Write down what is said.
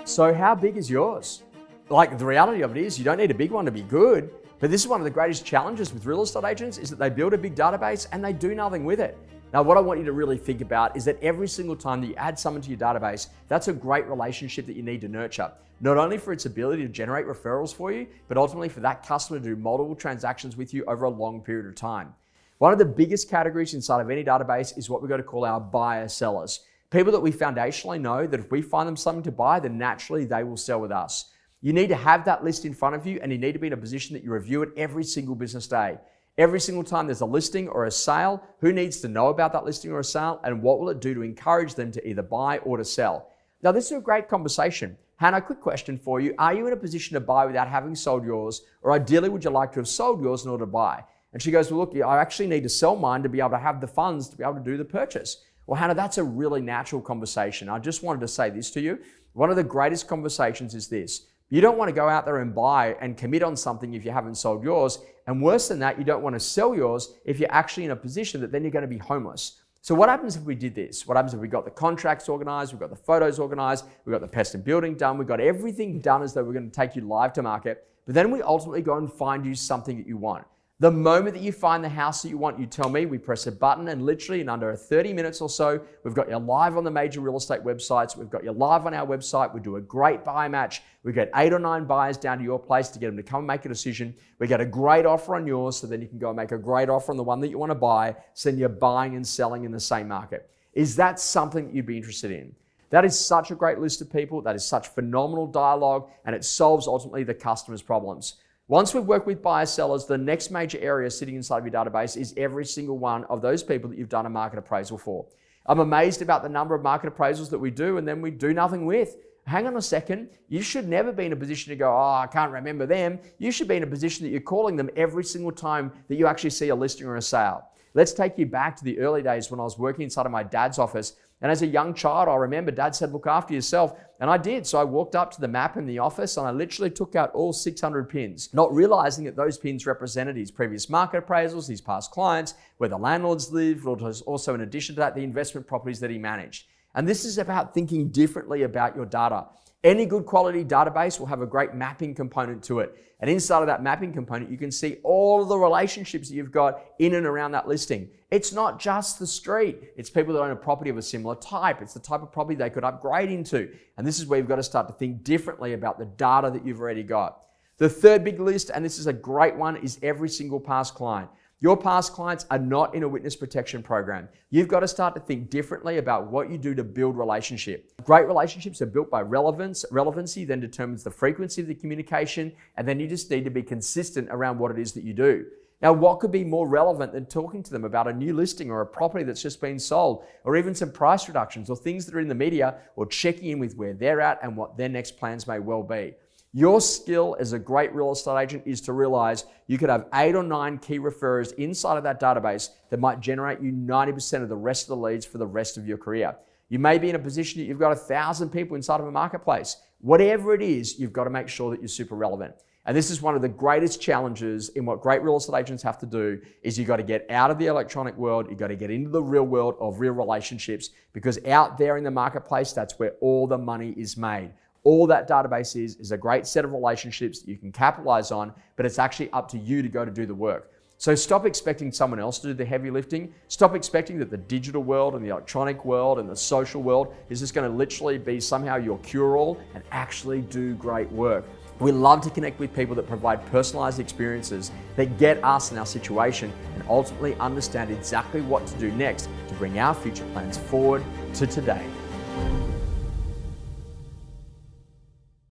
So how big is yours? Like, the reality of it is you don't need a big one to be good, but this is one of the greatest challenges with real estate agents is that they build a big database and they do nothing with it. Now, what I want you to really think about is that every single time that you add someone to your database, that's a great relationship that you need to nurture. Not only for its ability to generate referrals for you, but ultimately for that customer to do multiple transactions with you over a long period of time. One of the biggest categories inside of any database is what we're going to call our buyer sellers. People that we foundationally know that if we find them something to buy, then naturally they will sell with us. You need to have that list in front of you, and you need to be in a position that you review it every single business day. Every single time there's a listing or a sale, who needs to know about that listing or a sale, and what will it do to encourage them to either buy or to sell? Now, this is a great conversation. Hannah, quick question for you. Are you in a position to buy without having sold yours, or ideally would you like to have sold yours in order to buy? And she goes, well, look, I actually need to sell mine to be able to have the funds to be able to do the purchase. Well, Hannah, that's a really natural conversation. I just wanted to say this to you. One of the greatest conversations is this. You don't want to go out there and buy and commit on something if you haven't sold yours. And worse than that, you don't want to sell yours if you're actually in a position that then you're going to be homeless. So what happens if we did this? What happens if we got the contracts organized, we've got the photos organized, we've got the pest and building done, we've got everything done as though we're going to take you live to market, but then we ultimately go and find you something that you want. The moment that you find the house that you want, you tell me, we press a button, and literally in under 30 minutes or so, we've got you live on the major real estate websites. We've got you live on our website. We do a great buy match. We get 8 or 9 buyers down to your place to get them to come and make a decision. We get a great offer on yours, so then you can go and make a great offer on the one that you want to buy, so then you're buying and selling in the same market. Is that something that you'd be interested in? That is such a great list of people. That is such phenomenal dialogue, and it solves ultimately the customer's problems. Once we've worked with buyer sellers, the next major area sitting inside of your database is every single one of those people that you've done a market appraisal for. I'm amazed about the number of market appraisals that we do and then we do nothing with. Hang on a second. You should never be in a position to go, oh, I can't remember them. You should be in a position that you're calling them every single time that you actually see a listing or a sale. Let's take you back to the early days when I was working inside of my dad's office. And as a young child, I remember Dad said, look after yourself. And I did. So I walked up to the map in the office and I literally took out all 600 pins, not realizing that those pins represented his previous market appraisals, his past clients, where the landlords lived, or also in addition to that, the investment properties that he managed. And this is about thinking differently about your data. Any good quality database will have a great mapping component to it. And inside of that mapping component, you can see all of the relationships that you've got in and around that listing. It's not just the street. It's people that own a property of a similar type. It's the type of property they could upgrade into. And this is where you've got to start to think differently about the data that you've already got. The third big list, and this is a great one, is every single past client. Your past clients are not in a witness protection program. You've got to start to think differently about what you do to build relationship. Great relationships are built by relevance. Relevancy then determines the frequency of the communication, and then you just need to be consistent around what it is that you do. Now, what could be more relevant than talking to them about a new listing or a property that's just been sold, or even some price reductions or things that are in the media, or checking in with where they're at and what their next plans may well be. Your skill as a great real estate agent is to realize you could have 8 or 9 key referrers inside of that database that might generate you 90% of the rest of the leads for the rest of your career. You may be in a position that you've got 1,000 people inside of a marketplace. Whatever it is, you've got to make sure that you're super relevant. And this is one of the greatest challenges in what great real estate agents have to do is you've got to get out of the electronic world. You've got to get into the real world of real relationships, because out there in the marketplace, that's where all the money is made. All that database is a great set of relationships that you can capitalize on, but it's actually up to you to go to do the work. So stop expecting someone else to do the heavy lifting. Stop expecting that the digital world and the electronic world and the social world is just going to literally be somehow your cure-all, and actually do great work. We love to connect with people that provide personalized experiences that get us in our situation and ultimately understand exactly what to do next to bring our future plans forward to today.